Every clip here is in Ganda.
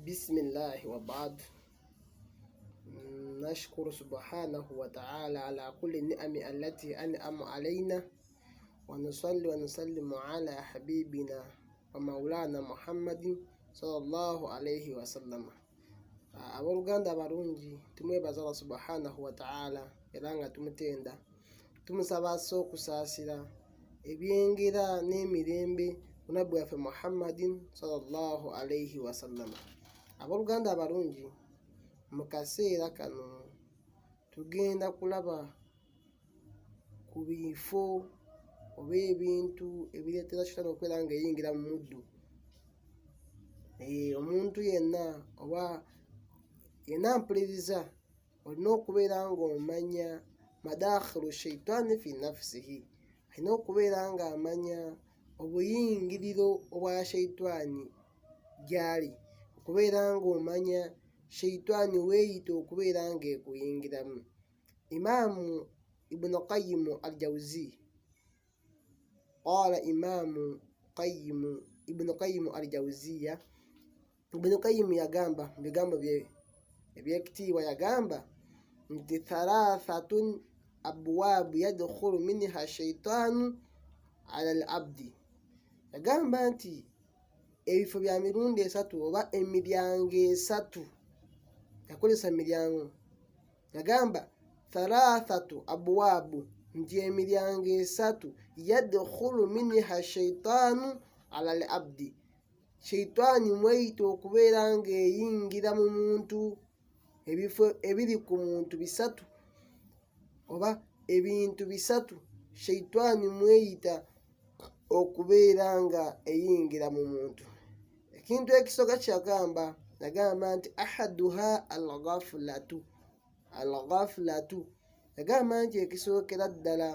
بسم الله وبعد. نشكر سبحانه وتعالى على كل النعم التي أنعم علينا، ونصلي ونسلم على حبيبنا ومولانا محمد صلى الله عليه wasallam. Abooluganda abalungi, tumwebaza Allah subhanahu wa ta'ala era nga tumutenda, tumusaba asse okusaasira ebyengera n'emirembe ku nabbi waffe Muhammadin sallallahu alaihi wasallam. Abooluganda abalungi, mu kaseera kano tugenda kulaba ku bifo oba ebintu ebireetera shayitaani okubeera nga eyingira mu muddu. Omuntu yenna oba yenna mpuliriza olina okubeera ng'omanya madakhilu shayitaani fi nafsihi, alina okubeera ng'amanya obuyingiriro obwa shayitaani gy'ali, okubeera ng'omanya shayitaani weeyita okubeera ng'ekuyingiramu. Imaamu Ibn Qayyim al-Jawzi qala Imaamu Ibn Qayyim al-Jawziya, Ibn Qayyim yagamba mu bigambo bye ebyekitiibwa, yagamba nti thalathatun abwaabu yadkhulu minha shaytaanu ala al-abdi. Yagamba nti ebifo bya mirundi esatu oba emiryango esatu, yakozesa miryango. Yagamba thalathatu abwaabu, nti emiryango esatu yadkhulu minha shaytaanu ala al-abdi, shayitaani mweyita okubeera ng'eyingira mu muntu. Ebifo ebiri ku muntu bisatu oba ebintu bisatu shayitaani mweyita okubeera nga eyingira mu muntu. Ekintu ekisooka kyagamba, yagamba nti ahaduha al-ghaflatu. Yagamba nti ekisookera ddala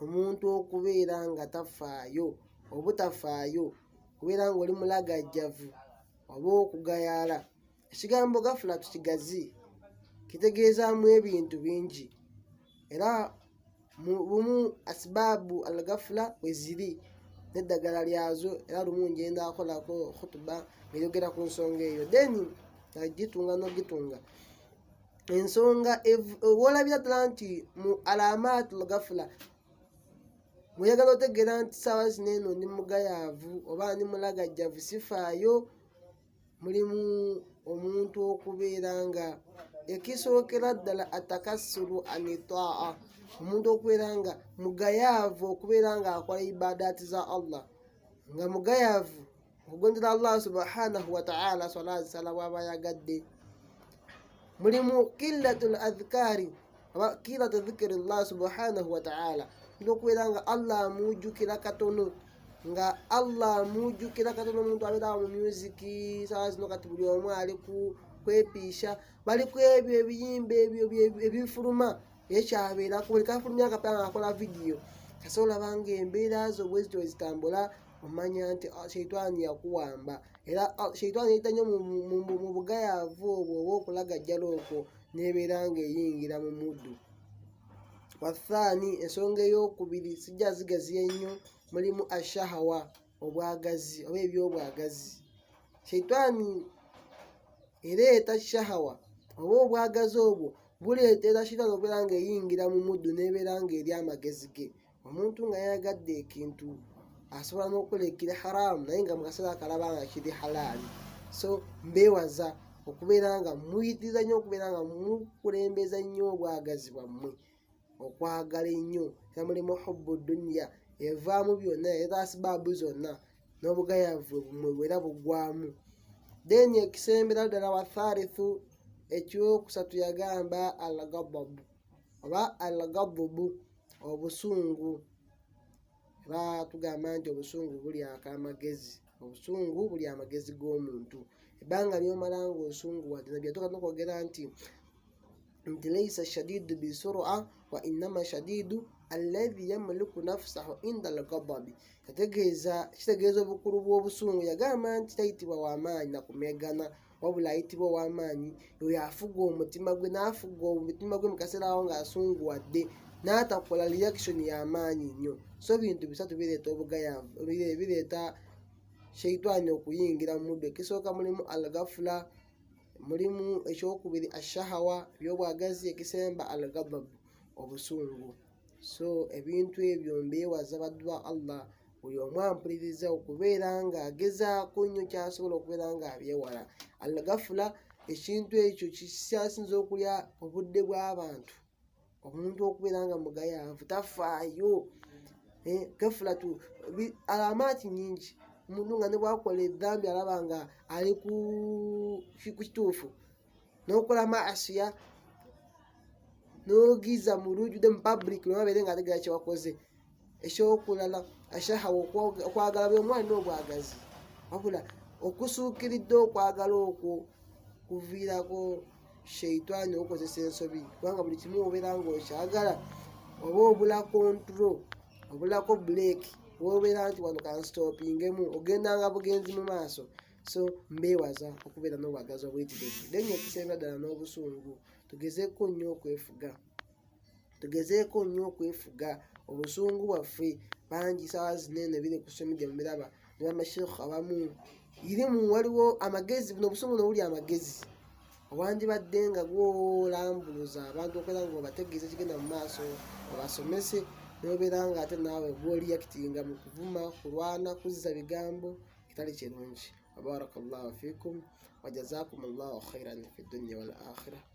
omuntu okubeera nga tafaayo, obutafaayo, okubeera nga oli mulagajjavu oba okugayaala. Ekigambo gafulatu kigazi, kitegeezaamu ebintu bingi, era bumu asibaabu al-gafula we ziri n'eddagala lyazo, era lumu ngenda akolako khutuba ng'eyogera ku nsonga eyo, deni agitunga n'ogitunga. Ensonga olabira ddala nti mu alamatul gafula, mweyagala otegeera nti saawa zino eno ndi mugayaavu oba ndi mulagajjavu, sifaayo, mulimu omuntu okubeera nga ekisookera ddala atakassuru anitaa, omuntu okubeera nga mugayaavu, okubeera nga akola ibadaati za Allah, nga mugayaavu okugondera Allah subhanahu wa ta'ala salati sala bw'aba yagadde. Mulimu killatul adhkaari oba killatu dhikri Allah subhanahu wa ta'ala, okubeera nga Allah amujjukira katono, nga Allah amujjukira katono. Omuntu abeera mu musiki saawa zino, kati buli omu ali ku kwepiisha, bali ku ebyo ebiyimba ebyo ebifuluma, ekyabeerako buli kafulumya akapera nga akola vidiyo. Kase olaba nga embeera zo bwe zityo zitambula, omanya nti shayitaani yakuwamba, era shayitaani yayita nnyo mu bugayaavu obwo oba okulagajjala okwo, n'ebeera ng'eyingira mu muddu. Wathaani, ensonga ey'okubiri sijja zigaziya nnyo, mulimu ashahawa, obwagazi oba ebyobwagazi. Shayitaani ereeta shahawa oba obwagazi obwo buleetera shayitaani okubeera ng'eyingira mu muddu, n'ebeera ng'eri amagezi ge. Omuntu nga yayagadde ekintu asobola n'okukola haramu, naye nga mu kaseera akalaba nga kiri halaali. So mbeewaza okubeera nga muyitiriza nnyo okubeera nga mukulembeza nnyo obwagazi bwammwe, okwagala ennyo, era mulimu hubbu dunya, evaamu byonna, era asibaabu zonna n'obugayaavu bumwe bwera bugwamu. Then ekisembera ddala wa thalithu, ekyokusatu, yagamba al-ghadabu oba al-ghadabu, obusungu. Era tugamba nti obusungu bulyaka amagezi, obusungu buli amagezi g'omuntu. Ebbanga ly'omala ng'osunguwadde, nabbi yatuuka n'okwogera nti laysa shadidu bisur'a wa innama shadidu alladhi yamliku nafsahu inda al-ghadabi. Kitegeeza obukulu bw'obusungu. Yagamba nti tayitibwa w'amaanyi na kumegana, wabula ayitibwa ow'amaanyi oyo afuga omutima gwe, n'afuga omutima gwe mu kaseera awo ng'asunguwadde, n'atakola reaction y'amaanyi nnyo. So bintu bisatu bireeta obugayaavu, bireeta sheitani okuyingira mu muddo. Ekisooka mulimu al-ghafla, mulimu ekyokubiri ashahawa, ebyobwagazi. Ekisemba al-ghadab, obusungu. So ebintu ebyo mbeewaza baddu ba Allah, buli omu ampuliriza okubeera ng'agezaako nnyo kyasobola okubeera ng'abyewala. Al-ghafla, ekintu ekyo kikyasinza okulya obudde bw'abantu. Omuntu okubeera nga mugayaavu, tafaayo. Ghaflatu, alamaati nyingi. Omuntu nga ne bwakola edhambi alaba nga ali ku kituufu, n'okola maasiya, n'ogiza mu lujjudde mu public n'obabeere ng'ategeera kye wakoze. Ekyokulala ashahawa, okwagala buli omu alina obwagazi, wabula okusuukiridde okwagala okwo kuviirako sheitani okukozesa ensobi, kubanga buli kimu obeera ng'okyagala oba obula control, obulako break, wobeera nti wano kanstopingemu, ogendanga bugenzi mu maaso. So mbeewaza okubeera n'obwagazi obuyitirivu. Then ekisemba ddala n'obusungu, tugezeeko nnyo okwefuga. Obusungu bwaffe bangi saawa zinene biri ku social media mubiraba, ne bamashekhe abamu irimu waliwo amagezi, buno obusungu nobuli amagezi obwandibadde nga gwolambuluza abantu okubeera nga obategeeza kigenda mu maaso, obasomese, nobeera nga ate naawe gwoliyakitinga mu kuvuma, kulwana, kuzza bigambo kitali kirungi. Barakallahu fikum wa jazakumullahu khairan fi dunya wal akhirah.